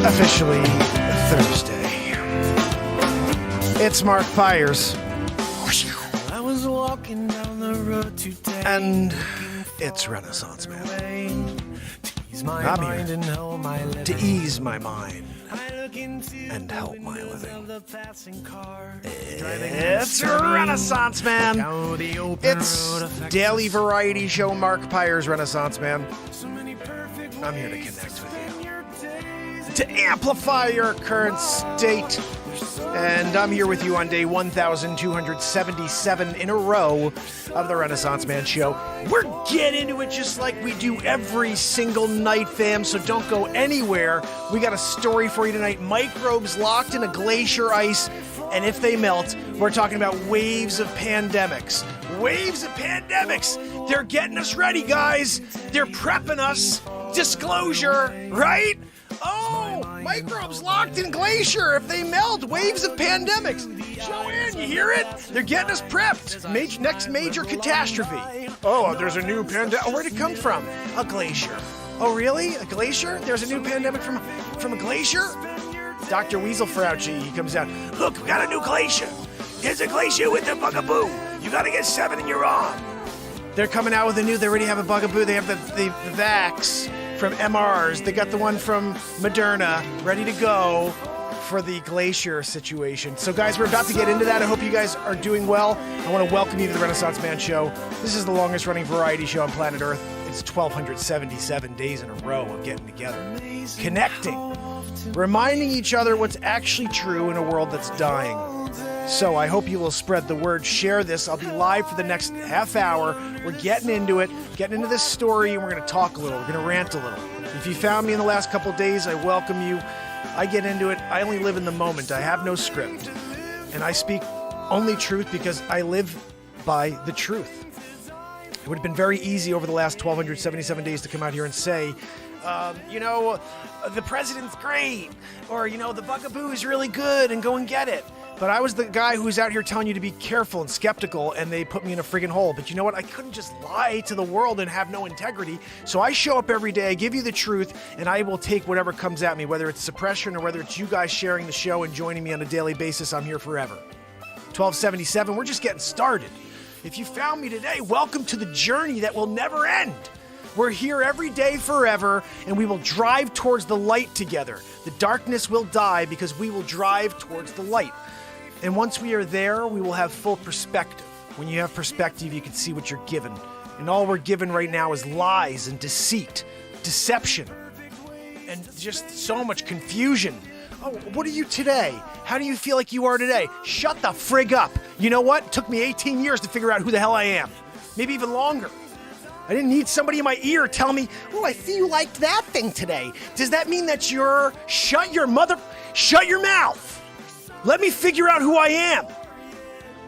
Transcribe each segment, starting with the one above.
Officially Thursday. It's Mark Pires. I was walking down the road today, and it's Renaissance Man. I'm here to ease my mind and help my living. It's Renaissance Man. It's daily variety show Mark Pires Renaissance Man. I'm here to connect with you, to amplify your current state. And I'm here with you on day 1,277 in a row of the Renaissance Man Show. We're getting into it just like we do every single night, fam, so don't go anywhere. We got a story for you tonight. Microbes locked in a glacier ice, and if they melt, we're talking about waves of pandemics. Waves of pandemics! They're getting us ready, guys! They're prepping us. Disclosure, right? Oh, microbes locked in glacier. If they melt, waves of pandemics. Joanne, you hear it? They're getting us prepped. Next major catastrophe. Oh, there's a new pandemic. Oh, where'd it come from? A glacier. Oh, really? A glacier? There's a new pandemic from a glacier? Dr. Weasel Frauci, he comes out. Look, we got a new glacier. There's a glacier with a bugaboo. You gotta get 7 and you're on. They're coming out with a new, they already have a bugaboo. They have the vax from MRs. They got the one from Moderna ready to go for the glacier situation. So guys, we're about to get into that. I hope you guys are doing well. I want to welcome you to the Renaissance Man Show. This is the longest running variety show on planet Earth. It's 1,277 days in a row of getting together, connecting, reminding each other what's actually true in a world that's dying. So I hope you will spread the word, share this. I'll be live for the next half hour. We're getting into it, getting into this story, and we're going to talk a little. We're going to rant a little. If you found me in the last couple days, I welcome you. I get into it. I only live in the moment. I have no script. And I speak only truth because I live by the truth. It would have been very easy over the last 1,277 days to come out here and say, the president's great, or, the bugaboo is really good, and go and get it. But I was the guy who's out here telling you to be careful and skeptical, and they put me in a friggin' hole. But you know what? I couldn't just lie to the world and have no integrity. So I show up every day, I give you the truth, and I will take whatever comes at me, whether it's suppression or whether it's you guys sharing the show and joining me on a daily basis. I'm here forever. 1277, we're just getting started. If you found me today, welcome to the journey that will never end. We're here every day forever, and we will drive towards the light together. The darkness will die because we will drive towards the light. And once we are there, we will have full perspective. When you have perspective, you can see what you're given. And all we're given right now is lies and deceit, deception, and just so much confusion. Oh, what are you today? How do you feel like you are today? Shut the frig up. You know what? It took me 18 years to figure out who the hell I am. Maybe even longer. I didn't need somebody in my ear telling me, oh, I see you liked that thing today. Does that mean that you're... Shut your mouth. Let me figure out who I am.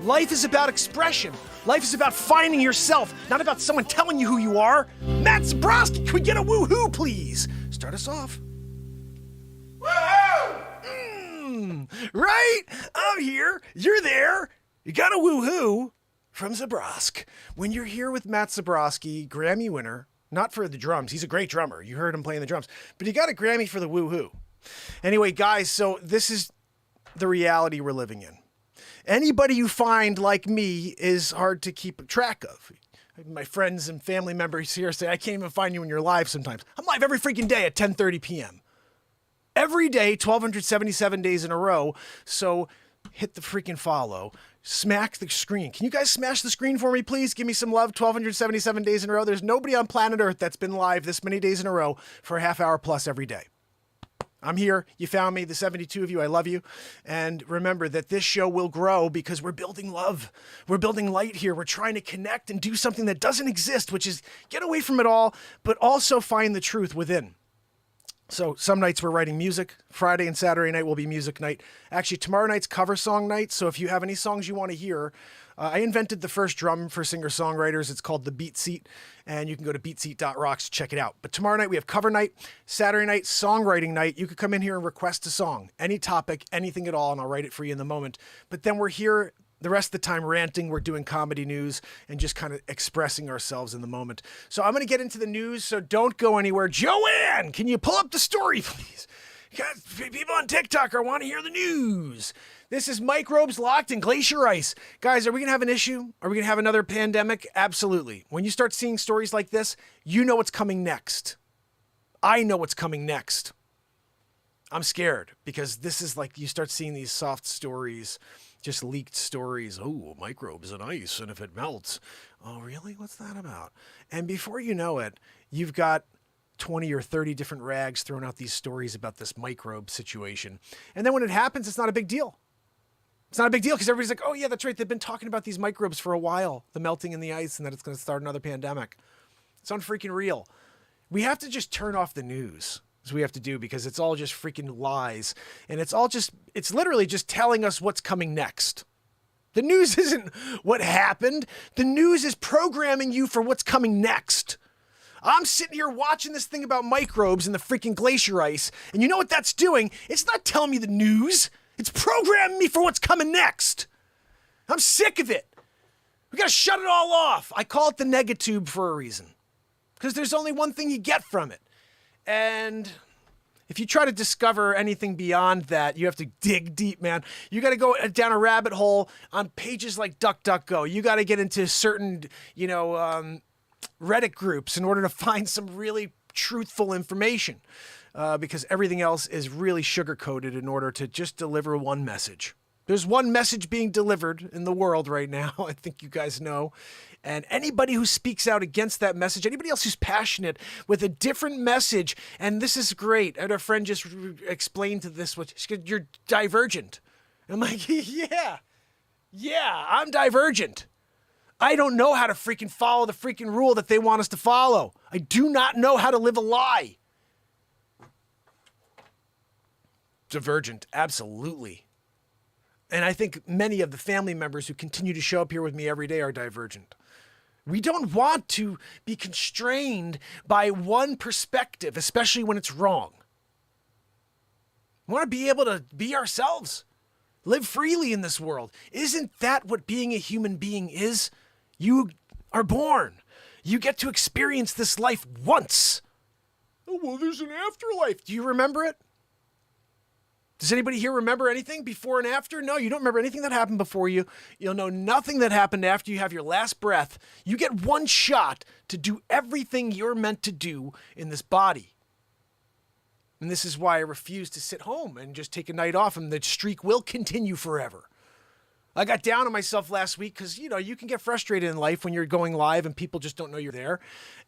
Life is about expression. Life is about finding yourself, not about someone telling you who you are. Matt Zabrowski, can we get a woohoo, please? Start us off. Woohoo! Right? I'm here. You're there. You got a woohoo from Zabrowski. When you're here with Matt Zabrowski, Grammy winner, not for the drums. He's a great drummer. You heard him playing the drums. But he got a Grammy for the woohoo. Anyway, guys, so this is the reality we're living in. Anybody you find like me is hard to keep track of. My friends and family members here say, I can't even find you when you're live sometimes. I'm live every freaking day at 10:30 p.m. Every day, 1,277 days in a row. So hit the freaking follow. Smack the screen. Can you guys smash the screen for me, please? Give me some love. 1,277 days in a row. There's nobody on planet Earth that's been live this many days in a row for a half hour plus every day. I'm here. You found me. The 72 of you, I love you. And remember that this show will grow because we're building love. We're building light here. We're trying to connect and do something that doesn't exist, which is get away from it all, but also find the truth within. So some nights we're writing music. Friday and Saturday night will be music night. Actually, tomorrow night's cover song night. So if you have any songs you want to hear, I invented the first drum for singer-songwriters. It's called the Beat Seat, and you can go to beatseat.rocks to check it out. But tomorrow night we have cover night. Saturday night, songwriting night. You could come in here and request a song, any topic, anything at all, and I'll write it for you in the moment. But then we're here the rest of the time ranting. We're doing comedy news and just kind of expressing ourselves in the moment. So I'm going to get into the news, so don't go anywhere. Joanne, can you pull up the story, please? Guys, people on TikTok want to hear the news. This is Microbes locked in glacier ice. Guys, are we going to have an issue? Are we going to have another pandemic? Absolutely. When you start seeing stories like this, you know what's coming next. I know what's coming next. I'm scared because this is like you start seeing these soft stories, just leaked stories. Oh, microbes in ice, and if it melts. Oh, really? What's that about? And before you know it, you've got 20 or 30 different rags throwing out these stories about this microbe situation. And then when it happens, it's not a big deal. It's not a big deal because everybody's like, oh yeah, that's right. They've been talking about these microbes for a while, the melting in the ice and that it's going to start another pandemic. It's unfreaking real. We have to just turn off the news. That's what we have to do because it's all just freaking lies. And it's literally just telling us what's coming next. The news isn't what happened. The news is programming you for what's coming next. I'm sitting here watching this thing about microbes in the freaking glacier ice. And you know what that's doing? It's not telling me the news. It's programming me for what's coming next. I'm sick of it. We got to shut it all off. I call it the negatube for a reason. Because there's only one thing you get from it. And if you try to discover anything beyond that, you have to dig deep, man. You got to go down a rabbit hole on pages like DuckDuckGo. You got to get into certain, Reddit groups in order to find some really truthful information. Because everything else is really sugar-coated in order to just deliver one message. There's one message being delivered in the world right now, I think you guys know. And anybody who speaks out against that message, anybody else who's passionate with a different message, and this is great. I had a friend just explain to this, you're divergent. I'm like, yeah, I'm divergent. I don't know how to freaking follow the freaking rule that they want us to follow. I do not know how to live a lie. Divergent, absolutely. And I think many of the family members who continue to show up here with me every day are divergent. We don't want to be constrained by one perspective, especially when it's wrong. We want to be able to be ourselves, live freely in this world. Isn't that what being a human being is? You are born. You get to experience this life once. Oh, well, there's an afterlife. Do you remember it? Does anybody here remember anything before and after? No, you don't remember anything that happened before you. You'll know nothing that happened after you have your last breath. You get one shot to do everything you're meant to do in this body. And this is why I refuse to sit home and just take a night off, and the streak will continue forever. I got down on myself last week because, you can get frustrated in life when you're going live and people just don't know you're there.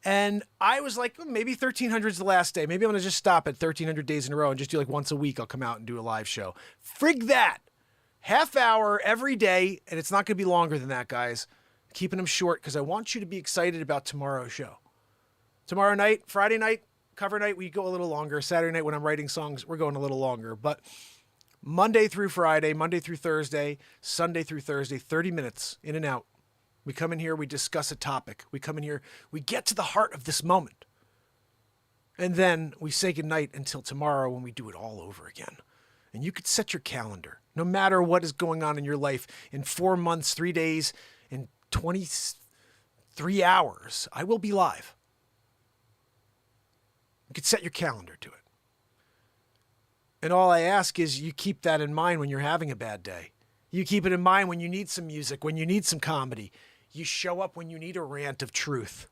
And I was like, maybe 1,300 is the last day. Maybe I'm going to just stop at 1,300 days in a row and just do like once a week. I'll come out and do a live show. Frig that. Half hour every day. And it's not going to be longer than that, guys. Keeping them short because I want you to be excited about tomorrow's show. Tomorrow night, Friday night, cover night, we go a little longer. Saturday night when I'm writing songs, we're going a little longer. But Monday through Friday, Monday through Thursday, Sunday through Thursday, 30 minutes in and out. We come in here, we discuss a topic. We come in here, we get to the heart of this moment. And then we say goodnight until tomorrow when we do it all over again. And you could set your calendar. No matter what is going on in your life, in 4 months, 3 days, in 23 hours, I will be live. You could set your calendar to it. And all I ask is you keep that in mind when you're having a bad day. You keep it in mind when you need some music, when you need some comedy. You show up when you need a rant of truth.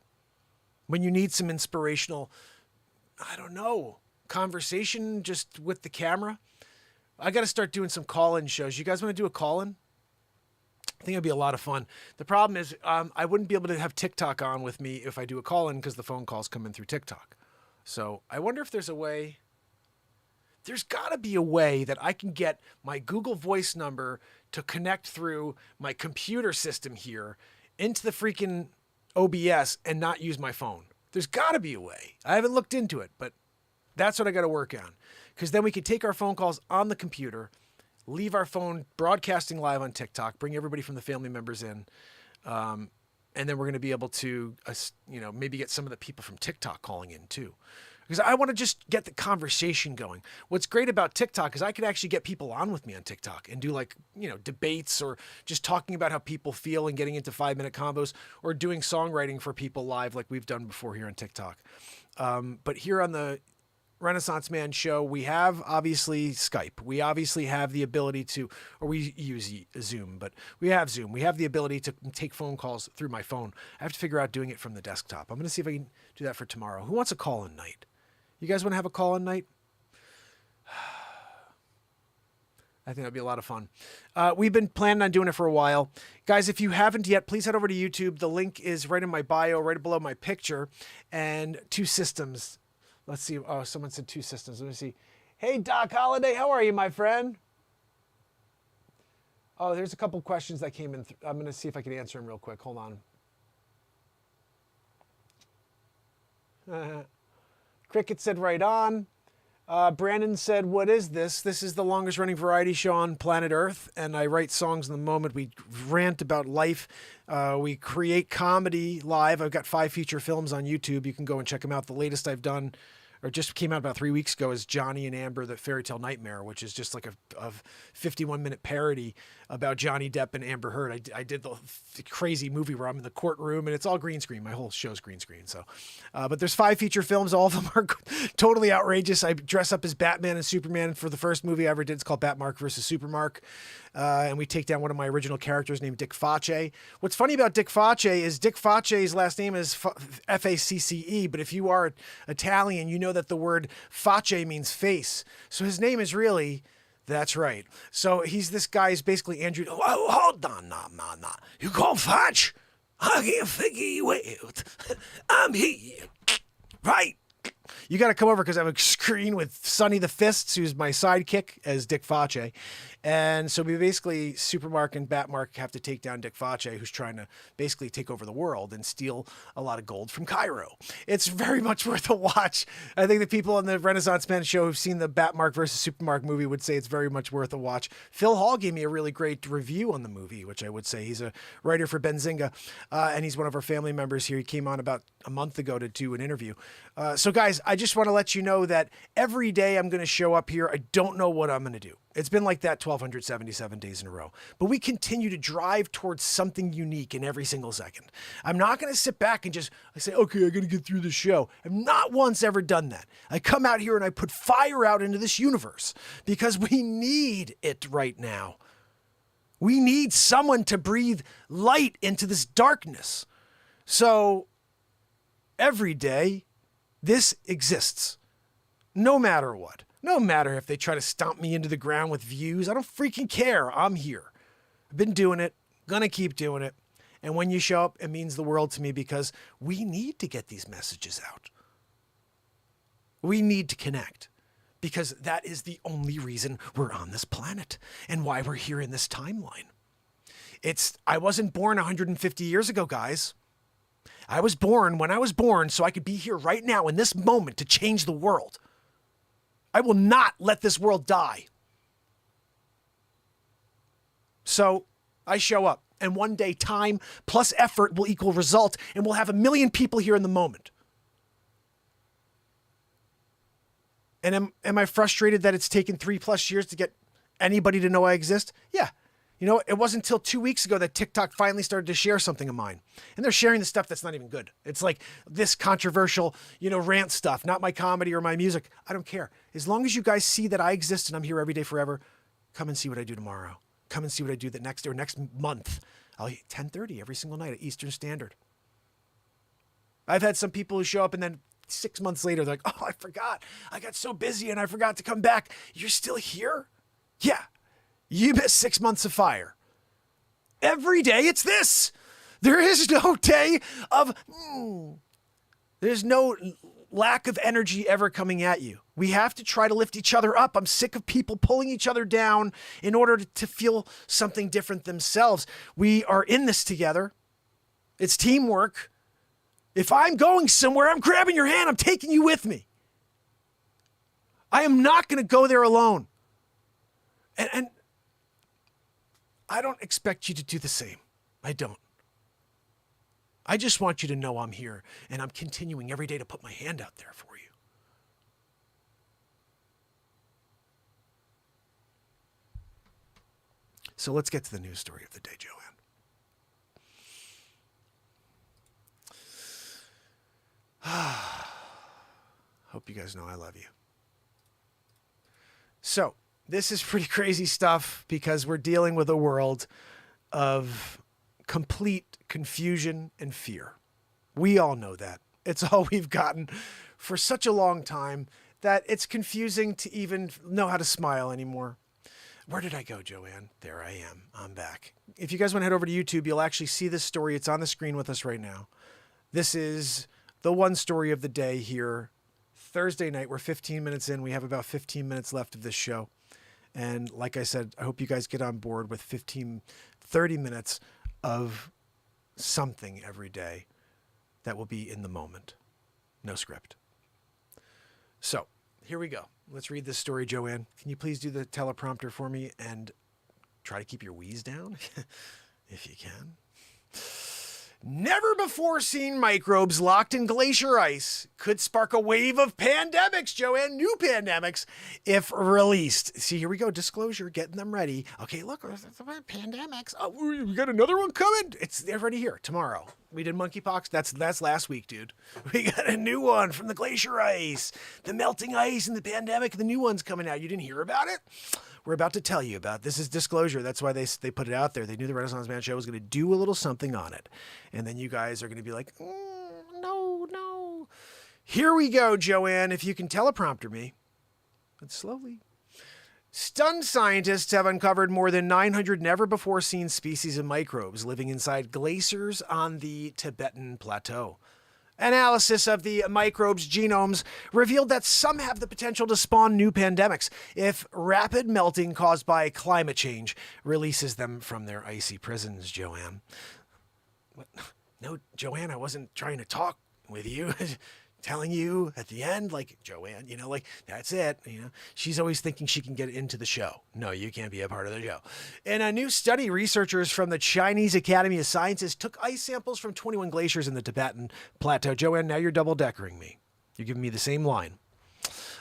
When you need some inspirational, conversation just with the camera. I got to start doing some call-in shows. You guys want to do a call-in? I think it'd be a lot of fun. The problem is I wouldn't be able to have TikTok on with me if I do a call-in because the phone calls come in through TikTok. So I wonder if there's a way. There's got to be a way that I can get my Google Voice number to connect through my computer system here into the freaking OBS and not use my phone. There's got to be a way. I haven't looked into it, but that's what I got to work on. Because then we could take our phone calls on the computer, leave our phone broadcasting live on TikTok, bring everybody from the family members in, and then we're going to be able to, maybe get some of the people from TikTok calling in too. Because I want to just get the conversation going. What's great about TikTok is I could actually get people on with me on TikTok and do debates or just talking about how people feel and getting into 5-minute combos or doing songwriting for people live like we've done before here on TikTok. But here on the Renaissance Man show, we have obviously Skype. We obviously have the ability to, or we use Zoom, but we have Zoom. We have the ability to take phone calls through my phone. I have to figure out doing it from the desktop. I'm going to see if I can do that for tomorrow. Who wants a call-in night? You guys want to have a call-in night? I think that'd be a lot of fun. We've been planning on doing it for a while. Guys, if you haven't yet, please head over to YouTube. The link is right in my bio, right below my picture. And Two Systems. Let's see. Oh, someone said Two Systems. Let me see. Hey, Doc Holliday. How are you, my friend? Oh, there's a couple questions that came in. I'm going to see if I can answer them real quick. Hold on. Cricket said right on. Brandon said, what is this? This is the longest running variety show on planet Earth, and I write songs in the moment. We rant about life. We create comedy live. I've got 5 feature films on YouTube. You can go and check them out. The latest I've done, or just came out about 3 weeks ago, is Johnny and Amber, the Fairy Tale Nightmare, which is just like a 51-minute parody about Johnny Depp and Amber Heard. I did the crazy movie where I'm in the courtroom, and it's all green screen. My whole show's green screen. So, but there's 5 feature films. All of them are totally outrageous. I dress up as Batman and Superman for the first movie I ever did. It's called Batmark versus Supermark. And we take down one of my original characters named Dick Face. What's funny about Dick Face is Dick Face's last name is F-A-C-C-E, but if you are Italian, you know that the word face means face. So his name is really, that's right. So he's this guy, is basically Andrew. Oh, hold on, nah. You call Fudge? I can't figure you out. I'm here, right? You got to come over because I have a screen with Sonny the Fists, who's my sidekick as Dick Face. And so we basically, Supermark and Batmark have to take down Dick Face, who's trying to basically take over the world and steal a lot of gold from Cairo. It's very much worth a watch. I think the people on the Renaissance Man show who've seen the Batmark versus Supermark movie would say it's very much worth a watch. Phil Hall gave me a really great review on the movie, which I would say he's a writer for Benzinga, and he's one of our family members here. He came on about a month ago to do an interview. So guys, I just want to let you know that every day I'm going to show up here. I don't know what I'm going to do. It's been like that 1,277 days in a row. But we continue to drive towards something unique in every single second. I'm not going to sit back and just say, okay, I got to get through the show. I've not once ever done that. I come out here and I put fire out into this universe because we need it right now. We need someone to breathe light into this darkness. So every day, this exists. No matter what. No matter if they try to stomp me into the ground with views. I don't freaking care. I'm here. I've been doing it. Gonna keep doing it. And when you show up, it means the world to me because we need to get these messages out. We need to connect because that is the only reason we're on this planet and why we're here in this timeline. I wasn't born 150 years ago, guys. I was born when I was born so I could be here right now in this moment to change the world. I will not let this world die. So I show up, and one day time plus effort will equal result, and we'll have 1 million people here in the moment. And am I frustrated that it's taken 3+ years to get anybody to know I exist? Yeah. You know, it wasn't until 2 weeks ago that TikTok finally started to share something of mine. And they're sharing the stuff that's not even good. It's like this controversial, rant stuff, not my comedy or my music. I don't care. As long as you guys see that I exist and I'm here every day forever, come and see what I do tomorrow. Come and see what I do the next month. I'll 10:30 every single night at Eastern Standard. I've had some people who show up and then 6 months later, they're like, oh, I forgot. I got so busy and I forgot to come back. You're still here? Yeah. You missed 6 months of fire. Every day it's this. There is no day of, there's no lack of energy ever coming at you. We have to try to lift each other up. I'm sick of people pulling each other down in order to feel something different themselves. We are in this together. It's teamwork. If I'm going somewhere, I'm grabbing your hand. I'm taking you with me. I am not going to go there alone. And I don't expect you to do the same. I don't. I just want you to know I'm here and I'm continuing every day to put my hand out there for you. So let's get to the news story of the day, Joanne. Hope you guys know I love you. So this is pretty crazy stuff because we're dealing with a world of complete confusion and fear. We all know that. It's all we've gotten for such a long time that it's confusing to even know how to smile anymore. Where did I go, Joanne? There I am. I'm back. If you guys want to head over to YouTube, you'll actually see this story. It's on the screen with us right now. This is the one story of the day here. Thursday night, we're 15 minutes in. We have about 15 minutes left of this show. And like I said, I hope you guys get on board with 30 minutes of something every day that will be in the moment. No script. So here we go. Let's read this story, Joanne. Can you please do the teleprompter for me and try to keep your wheeze down if you can? Never before seen microbes locked in glacier ice could spark a wave of pandemics, Joanne, new pandemics, if released. See, here we go. Disclosure, getting them ready. Okay, look, pandemics. Oh, we got another one coming. They're already here tomorrow. We did monkeypox. That's last week, dude. We got a new one from the glacier ice, the melting ice and the pandemic. The new one's coming out. You didn't hear about it? We're about to tell you about it. This is disclosure. That's why they put it out there. They knew the Renaissance Man show was going to do a little something on it. And then you guys are going to be like, no. Here we go, Joanne. If you can teleprompter me. But slowly. Stunned scientists have uncovered more than 900 never-before-seen species of microbes living inside glaciers on the Tibetan Plateau. Analysis of the microbes' genomes revealed that some have the potential to spawn new pandemics if rapid melting caused by climate change releases them from their icy prisons, Joanne. What? No, Joanne, I wasn't trying to talk with you. Telling you at the end, like, Joanne, that's it. She's always thinking she can get into the show. No, you can't be a part of the show. In a new study, researchers from the Chinese Academy of Sciences took ice samples from 21 glaciers in the Tibetan Plateau. Joanne, now you're double-deckering me. You're giving me the same line.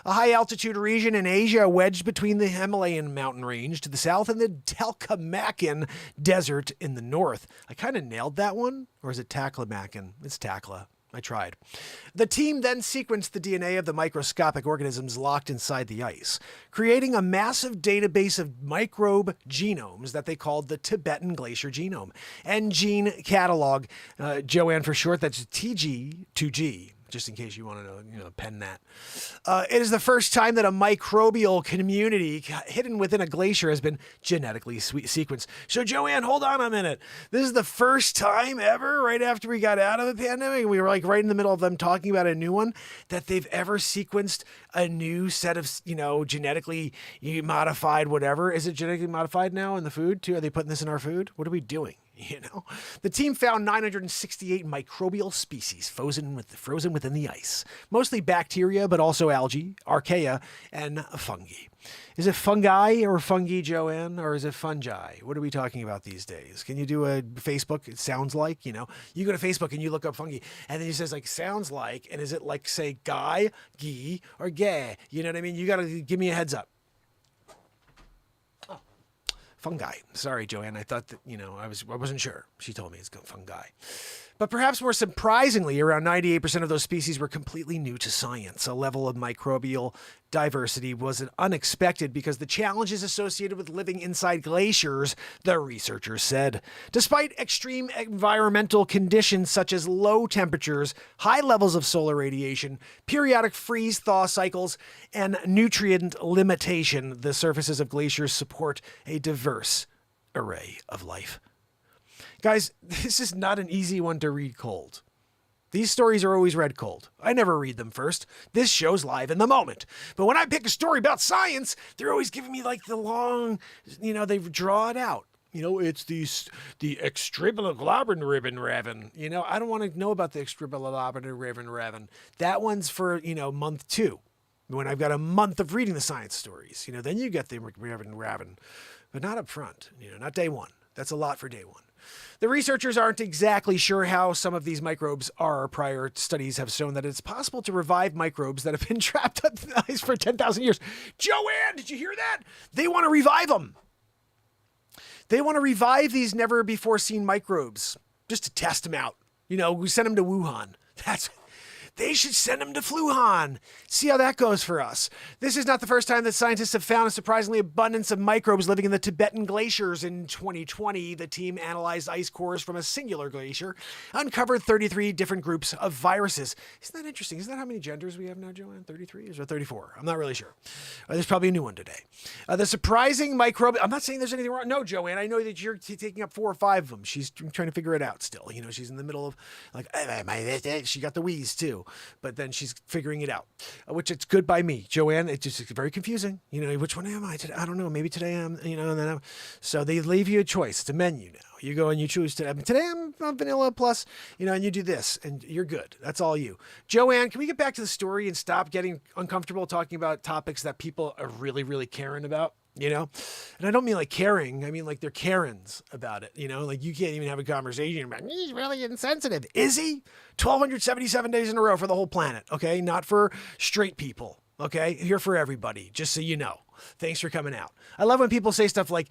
A high-altitude region in Asia wedged between the Himalayan mountain range to the south and the Taklamakan Desert in the north. I kind of nailed that one. Or is it Taklamakan? It's Takla. I tried. The team then sequenced the DNA of the microscopic organisms locked inside the ice, creating a massive database of microbe genomes that they called the Tibetan Glacier Genome and Gene Catalog, Joanne for short. That's TG2G. Just in case you want to pen that. It is the first time that a microbial community hidden within a glacier has been genetically sequenced. So, Joanne, hold on a minute. This is the first time ever, right after we got out of the pandemic, we were like right in the middle of them talking about a new one, that they've ever sequenced a new set of, genetically modified whatever. Is it genetically modified now in the food, too? Are they putting this in our food? What are we doing? The team found 968 microbial species frozen within the ice, mostly bacteria, but also algae, archaea, and fungi. Is it fungi or fungi, Joanne, or is it fungi? What are we talking about these days? Can you do a Facebook? It sounds like, you go to Facebook and you look up fungi, and then it says like sounds like, and is it like say guy, gee, or gay? You know what I mean? You got to give me a heads up. Fungi. Sorry, Joanne. I thought that, I wasn't sure. She told me it's fungi. But perhaps more surprisingly, around 98% of those species were completely new to science. A level of microbial diversity was unexpected because the challenges associated with living inside glaciers, the researchers said. Despite extreme environmental conditions such as low temperatures, high levels of solar radiation, periodic freeze-thaw cycles, and nutrient limitation, the surfaces of glaciers support a diverse array of life. Guys, this is not an easy one to read cold. These stories are always read cold. I never read them first. This show's live in the moment. But when I pick a story about science, they're always giving me like the long, they draw it out. It's the extrapologlobularibin. I don't want to know about the extrapologlobularibin. That one's for, month 2. When I've got a month of reading the science stories, then you get the Raven, but not up front, not day 1. That's a lot for day 1. The researchers aren't exactly sure how some of these microbes are. Prior studies have shown that it's possible to revive microbes that have been trapped on the ice for 10,000 years. Joanne, did you hear that? They want to revive them. They want to revive these never-before-seen microbes just to test them out. We send them to Wuhan. They should send them to Fluhan. See how that goes for us. This is not the first time that scientists have found a surprisingly abundance of microbes living in the Tibetan glaciers. In 2020, the team analyzed ice cores from a singular glacier, uncovered 33 different groups of viruses. Isn't that interesting? Isn't that how many genders we have now, Joanne? 33 or 34? I'm not really sure. There's probably a new one today. The surprising microbe. I'm not saying there's anything wrong. No, Joanne, I know that you're taking up 4 or 5 of them. She's trying to figure it out still. You know, she's in the middle of like, she got the wheeze too, but then she's figuring it out, which it's good by me. Joanne, it's just very confusing. You know, which one am I today? I don't know. Maybe today I'm, you know, and then so they leave you a choice. It's a menu now. You go and you choose today I'm vanilla plus, you know, and you do this and you're good. That's all you. Joanne, can we get back to the story and stop getting uncomfortable talking about topics that people are really, really caring about? You know, and I don't mean like caring. I mean like they're Karens about it. You know, like you can't even have a conversation about he's really insensitive. Is he? 1,277 days in a row for the whole planet. Okay, not for straight people. Okay, here for everybody. Just so you know. Thanks for coming out. I love when people say stuff like,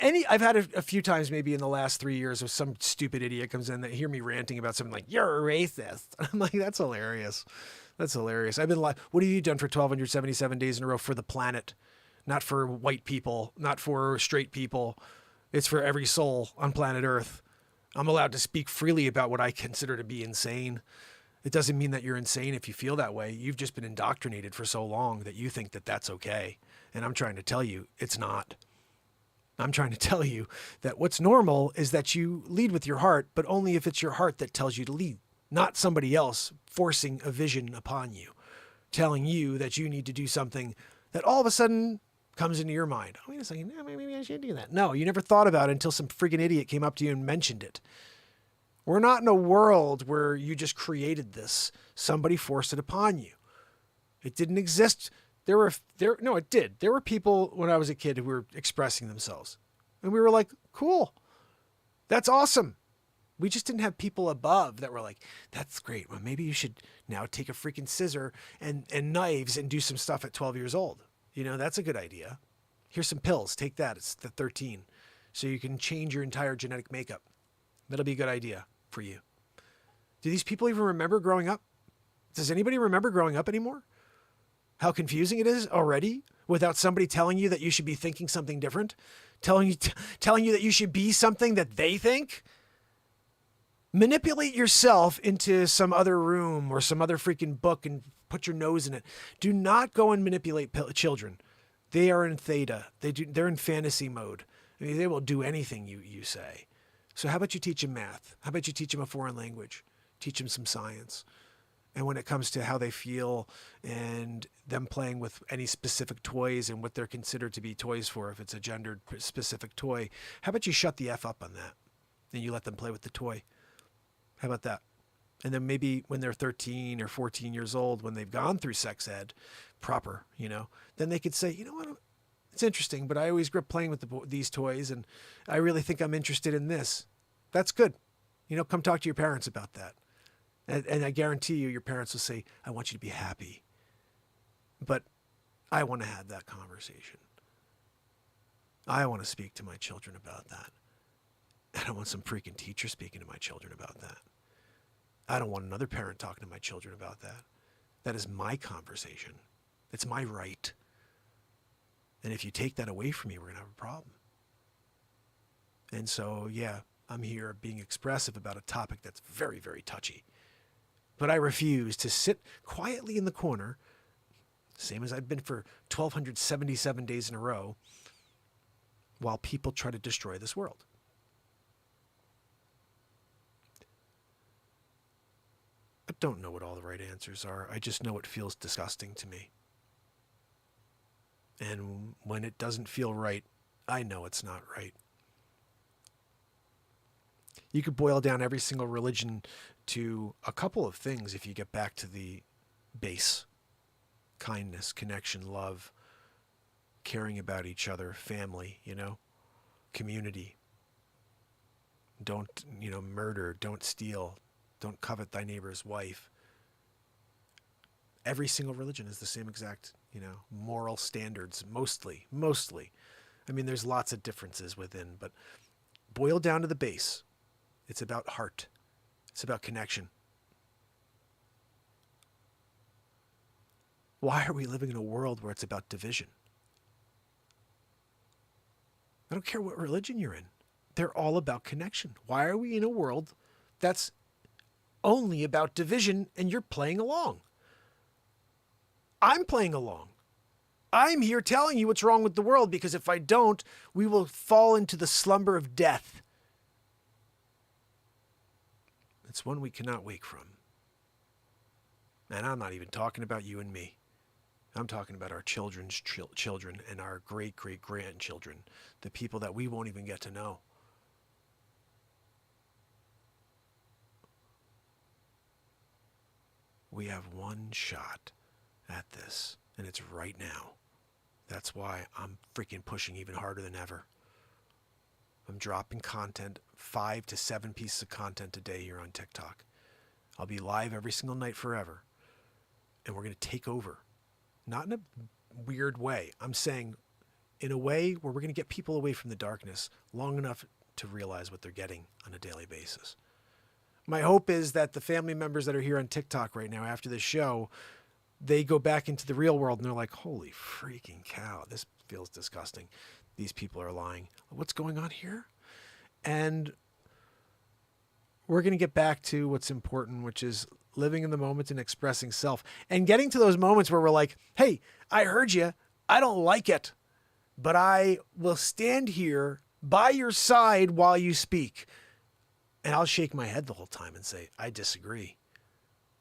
I've had a few times maybe in the last 3 years where some stupid idiot comes in that hear me ranting about something like, you're a racist. I'm like, that's hilarious. That's hilarious. I've been like, what have you done for 1,277 days in a row for the planet? Not for white people, not for straight people. It's for every soul on planet Earth. I'm allowed to speak freely about what I consider to be insane. It doesn't mean that you're insane if you feel that way. You've just been indoctrinated for so long that you think that that's okay. And I'm trying to tell you it's not. I'm trying to tell you that what's normal is that you lead with your heart, but only if it's your heart that tells you to lead, not somebody else forcing a vision upon you, telling you that you need to do something that all of a sudden comes into your mind. Oh, wait a second. Maybe I should do that. No, you never thought about it until some friggin' idiot came up to you and mentioned it. We're not in a world where you just created this. Somebody forced it upon you. It didn't exist. No, it did. There were people when I was a kid who were expressing themselves. And we were like, cool. That's awesome. We just didn't have people above that were like, that's great. Well, maybe you should now take a freaking scissor and knives and do some stuff at 12 years old. You know, that's a good idea. Here's some pills. Take that. It's the 13. So you can change your entire genetic makeup. That'll be a good idea for you. Do these people even remember growing up? Does anybody remember growing up anymore? How confusing it is already without somebody telling you that you should be thinking something different, telling you that you should be something that they think. Manipulate yourself into some other room or some other freaking book and put your nose in it. Do not go and manipulate children. They are in theta. They're in fantasy mode. I mean, they will do anything you say. So how about you teach them math? How about you teach them a foreign language? Teach them some science. And when it comes to how they feel and them playing with any specific toys and what they're considered to be toys for, if it's a gendered specific toy, how about you shut the F up on that and you let them play with the toy? How about that? And then maybe when they're 13 or 14 years old, when they've gone through sex ed proper, you know, then they could say, you know what, it's interesting, but I always grew up playing with these toys and I really think I'm interested in this. That's good. You know, come talk to your parents about that. And I guarantee you, your parents will say, I want you to be happy. But I want to have that conversation. I want to speak to my children about that. I don't want some freaking teacher speaking to my children about that. I don't want another parent talking to my children about that. That is my conversation. It's my right. And if you take that away from me, we're going to have a problem. And so, yeah, I'm here being expressive about a topic that's very, very touchy. But I refuse to sit quietly in the corner, same as I've been for 1,277 days in a row, while people try to destroy this world. I don't know what all the right answers are. I just know it feels disgusting to me. And when it doesn't feel right, I know it's not right. You could boil down every single religion to a couple of things if you get back to the base. Kindness, connection, love, caring about each other, family, you know, community. Don't, murder, don't steal, don't covet thy neighbor's wife. Every single religion is the same exact, moral standards, mostly. I mean, there's lots of differences within, but boil down to the base. It's about heart. It's about connection. Why are we living in a world where it's about division? I don't care what religion you're in. They're all about connection. Why are we in a world that's only about division and you're playing along? I'm playing along. I'm here telling you what's wrong with the world, because if I don't, we will fall into the slumber of death. It's one we cannot wake from. And I'm not even talking about you and me. I'm talking about our children's children and our great-great-grandchildren, the people that we won't even get to know. We have one shot at this, and it's right now. That's why I'm freaking pushing even harder than ever. I'm dropping content, 5 to 7 pieces of content a day here on TikTok. I'll be live every single night forever. And we're going to take over. Not in a weird way. I'm saying in a way where we're going to get people away from the darkness long enough to realize what they're getting on a daily basis. My hope is that the family members that are here on TikTok right now after this show, they go back into the real world and they're like, holy freaking cow, this feels disgusting. These people are lying. What's going on here? And we're going to get back to what's important, which is living in the moment and expressing self, and getting to those moments where we're like, hey, I heard you. I don't like it, but I will stand here by your side while you speak. And I'll shake my head the whole time and say, I disagree,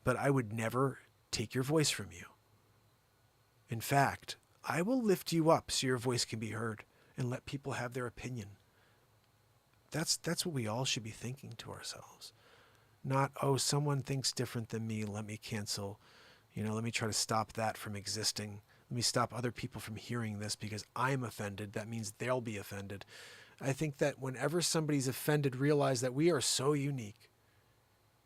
but I would never take your voice from you. In fact, I will lift you up so your voice can be heard and let people have their opinion. That's what we all should be thinking to ourselves. Not, oh, someone thinks different than me. Let me cancel. Let me try to stop that from existing. Let me stop other people from hearing this because I'm offended. That means they'll be offended. I think that whenever somebody's offended, realize that we are so unique.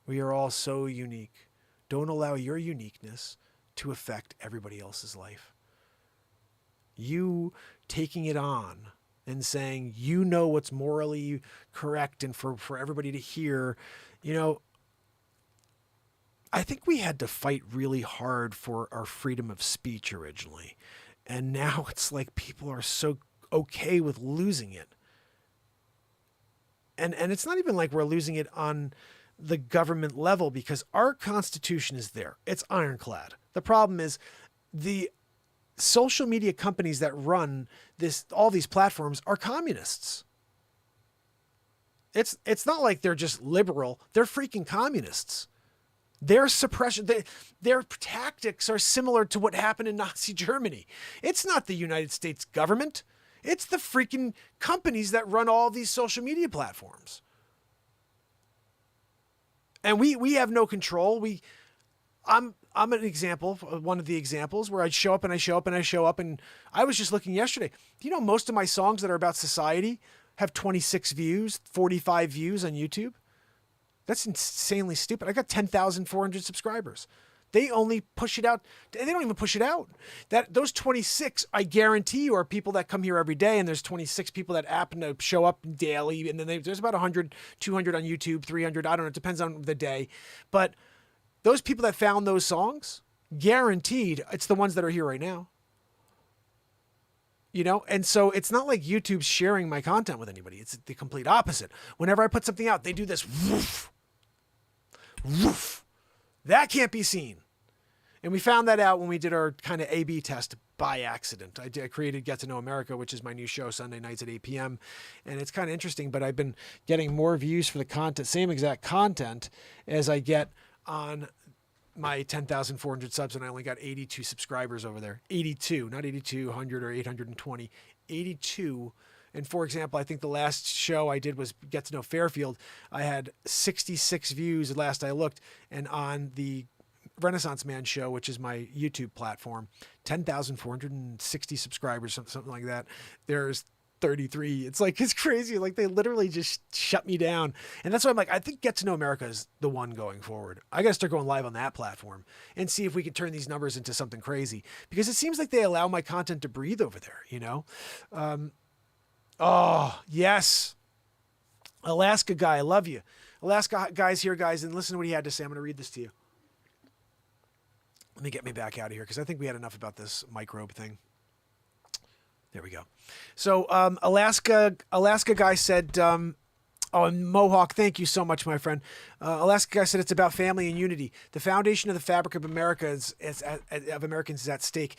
We are all so unique. Don't allow your uniqueness to affect everybody else's life. You taking it on and saying, what's morally correct and for everybody to hear, I think we had to fight really hard for our freedom of speech originally. And now it's like people are so okay with losing it. And it's not even like we're losing it on the government level, because our Constitution is there. It's ironclad. The problem is the social media companies that run all these platforms are communists. It's not like they're just liberal. They're freaking communists. Their suppression, their tactics are similar to what happened in Nazi Germany. It's not the United States government. It's the freaking companies that run all these social media platforms. And we have no control. I'm an example, one of the examples where I show up. And I was just looking yesterday. Most of my songs that are about society have 26 views, 45 views on YouTube. That's insanely stupid. I got 10,400 subscribers. They only push it out. They don't even push it out. Those 26, I guarantee you, are people that come here every day. And there's 26 people that happen to show up daily. And then there's about 100, 200 on YouTube, 300. I don't know. It depends on the day. But those people that found those songs, guaranteed, it's the ones that are here right now. And so it's not like YouTube's sharing my content with anybody. It's the complete opposite. Whenever I put something out, they do this woof. Woof. That can't be seen. And we found that out when we did our kind of A/B test by accident. I created Get to Know America, which is my new show Sunday nights at 8 p.m. And it's kind of interesting, but I've been getting more views for the content, same exact content as I get on my 10,400 subs, and I only got 82 subscribers over there. 82, not 8,200 or 820, 82. And for example, I think the last show I did was Get to Know Fairfield. I had 66 views last I looked. And on the Renaissance Man show, which is my YouTube platform, 10,460 subscribers, something like that. There's 33. It's crazy. Like they literally just shut me down. And that's why I'm like, I think Get to Know America is the one going forward. I got to start going live on that platform and see if we can turn these numbers into something crazy, because it seems like they allow my content to breathe over there, Oh, yes. Alaska guy, I love you. Alaska guy's here, guys, and listen to what he had to say. I'm going to read this to you. Let me get me back out of here because I think we had enough about this microbe thing. There we go. So Alaska guy said, oh, and Mohawk, thank you so much, my friend. Alaska guy said it's about family and unity. The foundation of the fabric of America of Americans is at stake.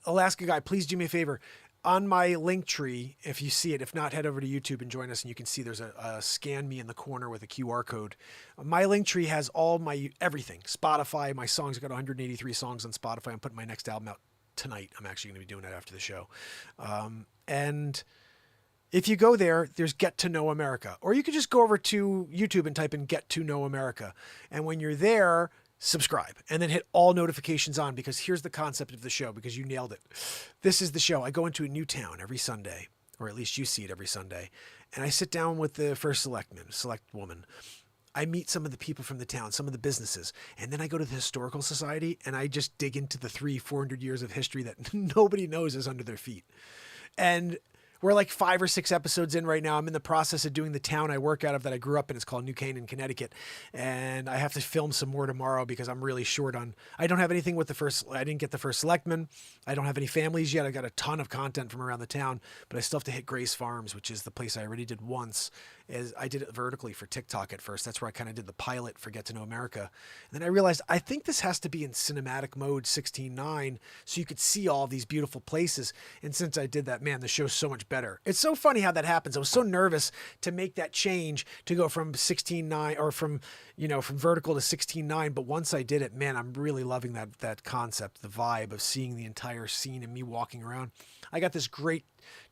Alaska guy, please do me a favor. On my link tree, if you see it, if not, head over to YouTube and join us, and you can see there's a scan me in the corner with a QR code. My link tree has all my everything. Spotify, my songs. I've got 183 songs on Spotify. I'm putting my next album out tonight. I'm actually going to be doing that after the show. And if you go there, there's Get to Know America. Or you could just go over to YouTube and type in Get to Know America. And when you're there, subscribe and then hit all notifications on, because here's the concept of the show, because you nailed it. This is the show. I go into a new town every Sunday, or at least you see it every Sunday, and I sit down with the first select woman. I meet some of the people from the town, some of the businesses, and then I go to the Historical Society and I just dig into the 300-400 years of history that nobody knows is under their feet. And we're like 5 or 6 episodes in right now. I'm in the process of doing the town I work out of that I grew up in. It's called New Canaan, Connecticut. And I have to film some more tomorrow because I'm really short on, I don't have anything with I didn't get the first selectman. I don't have any families yet. I got a ton of content from around the town, but I still have to hit Grace Farms, which is the place I already did once. I did it vertically for TikTok at first. That's where I kind of did the pilot for Get to Know America. And then I realized I think this has to be in cinematic mode 16:9 so you could see all these beautiful places. And since I did that, man, the show's so much better. It's so funny how that happens. I was so nervous to make that change to go from 16:9 or from vertical to 16:9. But once I did it, man, I'm really loving that concept, the vibe of seeing the entire scene and me walking around. I got this great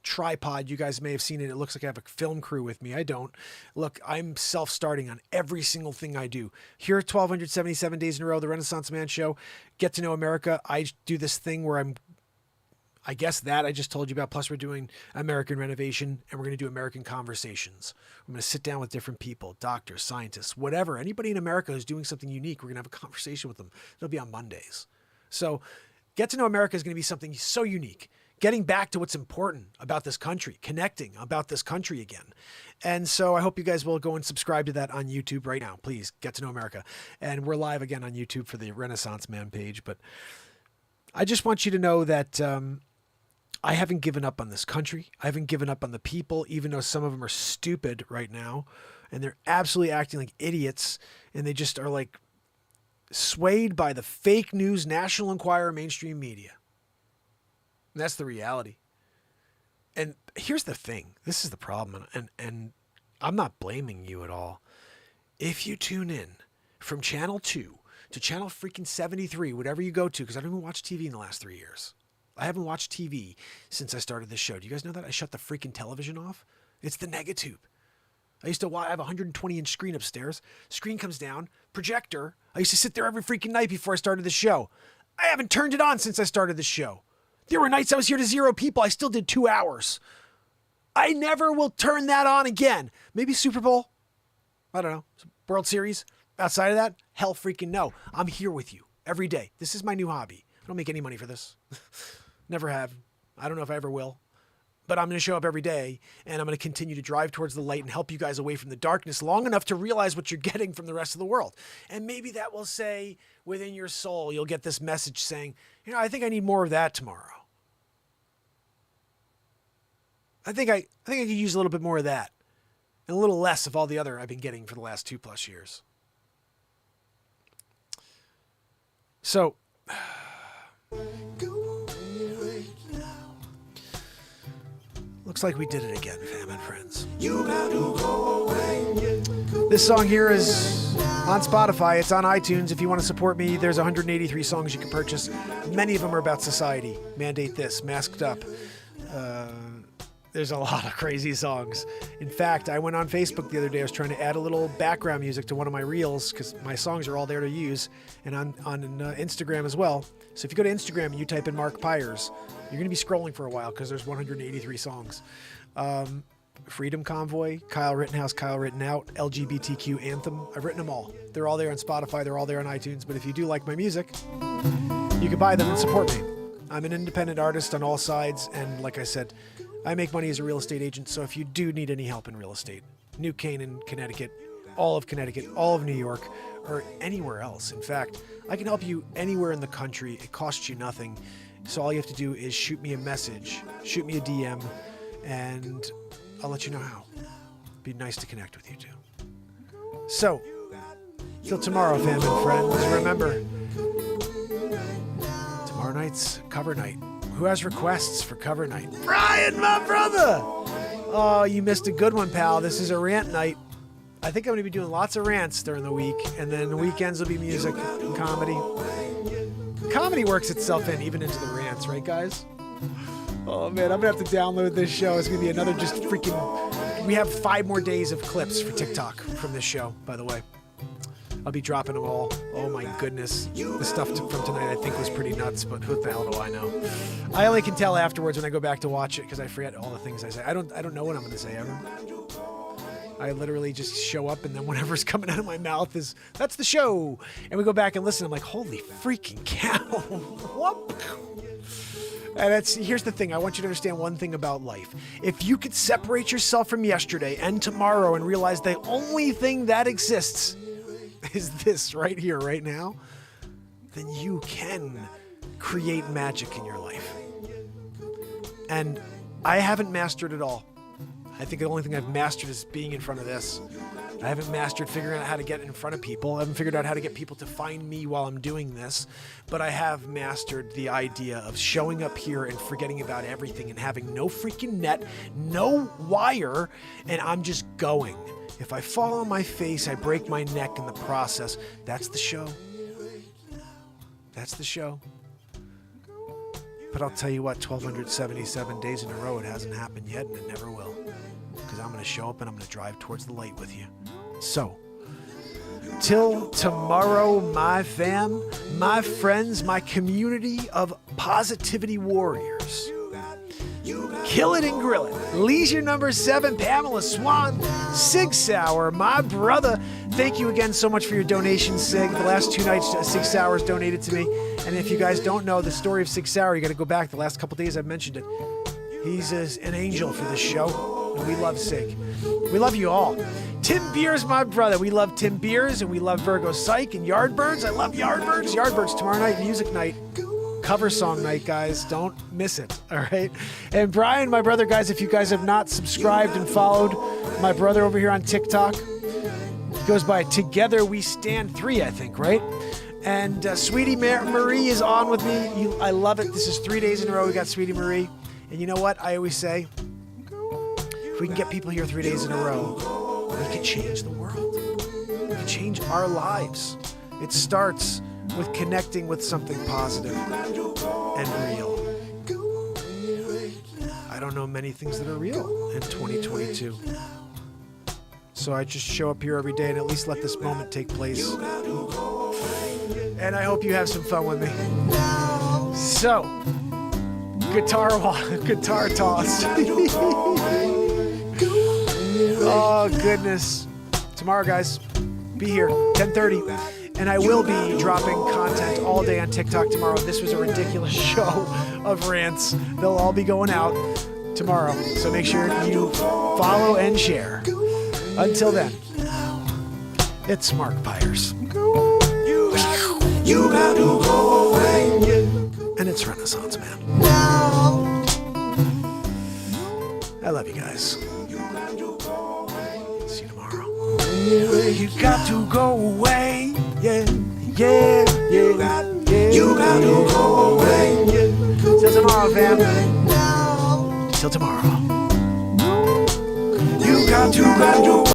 tripod. You guys may have seen it. It looks like I have a film crew with me. I don't. Look, I'm self-starting on every single thing I do. Here, 1,277 days in a row, the Renaissance Man Show, Get to Know America. I do this thing where I guess that I just told you about. Plus, we're doing American Renovation, and we're going to do American Conversations. I'm going to sit down with different people, doctors, scientists, whatever. Anybody in America who's doing something unique, we're going to have a conversation with them. It'll be on Mondays. So Get to Know America is going to be something so unique. Getting back to what's important about this country, connecting about this country again. And so I hope you guys will go and subscribe to that on YouTube right now. Please, Get to Know America. And we're live again on YouTube for the Renaissance Man page. But I just want you to know that I haven't given up on this country. I haven't given up on the people, even though some of them are stupid right now. And they're absolutely acting like idiots. And they just are like swayed by the fake news, National Enquirer, mainstream media. And that's the reality. And here's the thing. This is the problem. And I'm not blaming you at all. If you tune in from channel 2 to channel freaking 73, whatever you go to, because I don't even watch TV in the last 3 years. I haven't watched TV since I started this show. Do you guys know that? I shut the freaking television off. It's the negatube. I used to have a 120-inch screen upstairs. Screen comes down. Projector. I used to sit there every freaking night before I started the show. I haven't turned it on since I started the show. There were nights I was here to 0 people. I still did 2 hours. I never will turn that on again. Maybe Super Bowl. I don't know. World Series. Outside of that, hell freaking no. I'm here with you every day. This is my new hobby. I don't make any money for this. Never have. I don't know if I ever will. But I'm going to show up every day, and I'm going to continue to drive towards the light and help you guys away from the darkness long enough to realize what you're getting from the rest of the world. And maybe that will say within your soul, you'll get this message saying, I think I need more of that tomorrow. I think I could use a little bit more of that and a little less of all the other I've been getting for the last 2+ years. So, looks like we did it again, fam and friends. You got to go away. This song here is on Spotify. It's on iTunes. If you want to support me, there's 183 songs you can purchase. Many of them are about society. Mandate This, Masked Up. There's a lot of crazy songs. In fact, I went on Facebook the other day. I was trying to add a little background music to one of my reels because my songs are all there to use, and on Instagram as well. So if you go to Instagram and you type in Mark Pires, you're going to be scrolling for a while because there's 183 songs. Freedom Convoy, Kyle Rittenhouse, Kyle Written Out, LGBTQ Anthem. I've written them all. They're all there on Spotify. They're all there on iTunes. But if you do like my music, you can buy them and support me. I'm an independent artist on all sides. And like I said, I make money as a real estate agent. So if you do need any help in real estate, New Canaan, Connecticut, all of Connecticut, all of New York, or anywhere else. In fact, I can help you anywhere in the country. It costs you nothing. So all you have to do is shoot me a message, shoot me a DM, and I'll let you know how. Be nice to connect with you too. So, till tomorrow, family and friends, remember, tomorrow night's cover night. Who has requests for cover night? Brian, my brother! Oh, you missed a good one, pal. This is a rant night. I think I'm going to be doing lots of rants during the week, and then the weekends will be music and comedy. Comedy works itself in even into the rants, right, guys? Oh, man, I'm going to have to download this show. It's going to be another just freaking... We have 5 more days of clips for TikTok from this show, by the way. I'll be dropping them all. Oh, my goodness. The stuff from tonight I think was pretty nuts, but who the hell do I know? I only can tell afterwards when I go back to watch it because I forget all the things I say. I don't know what I'm going to say ever. I literally just show up and then whatever's coming out of my mouth is, that's the show. And we go back and listen. I'm like, holy freaking cow. What? And here's the thing. I want you to understand one thing about life. If you could separate yourself from yesterday and tomorrow and realize the only thing that exists is this right here, right now, then you can create magic in your life. And I haven't mastered it all. I think the only thing I've mastered is being in front of this. I haven't mastered figuring out how to get in front of people. I haven't figured out how to get people to find me while I'm doing this. But I have mastered the idea of showing up here and forgetting about everything and having no freaking net, no wire, and I'm just going. If I fall on my face, I break my neck in the process. That's the show. That's the show. But I'll tell you what, 1,277 days in a row, it hasn't happened yet, and it never will. Because I'm going to show up and I'm going to drive towards the light with you. So, till tomorrow, my fam, my friends, my community of positivity warriors. Kill it and grill it. Leisure number 7, Pamela Swan. Sig Sauer, my brother. Thank you again so much for your donation, Sig. The last 2 nights, Sig Sauer's donated to me. And if you guys don't know the story of Sig Sauer, you got to go back. The last couple days I've mentioned it. He's an angel for this show. And we love Sig. We love you all. Tim Beers, my brother. We love Tim Beers, and we love Virgo Psych and Yardbirds. I love Yardbirds. Yardbirds tomorrow night, music night. Cover song night, guys. Don't miss it, all right? And Brian, my brother, guys, if you guys have not subscribed and followed my brother over here on TikTok, he goes by Together We Stand 3, I think, right? And Sweetie Marie is on with me. I love it. This is 3 days in a row we got Sweetie Marie. And you know what I always say? If we can get people here 3 days in a row, we can change the world. We can change our lives. It starts with connecting with something positive and real. I don't know many things that are real in 2022. So I just show up here every day and at least let this moment take place. And I hope you have some fun with me. So, guitar toss. Oh, goodness. Tomorrow, guys, be here, 10:30. And I will be dropping content all day on TikTok tomorrow. This was a ridiculous show of rants. They'll all be going out tomorrow. So make sure you follow and share. Until then, it's Mark Pires. You got to go away. And it's Renaissance Man. I love you guys. See you tomorrow. You got to go away. Yeah. You got to go away. Till tomorrow, fam. Till tomorrow. You got to go.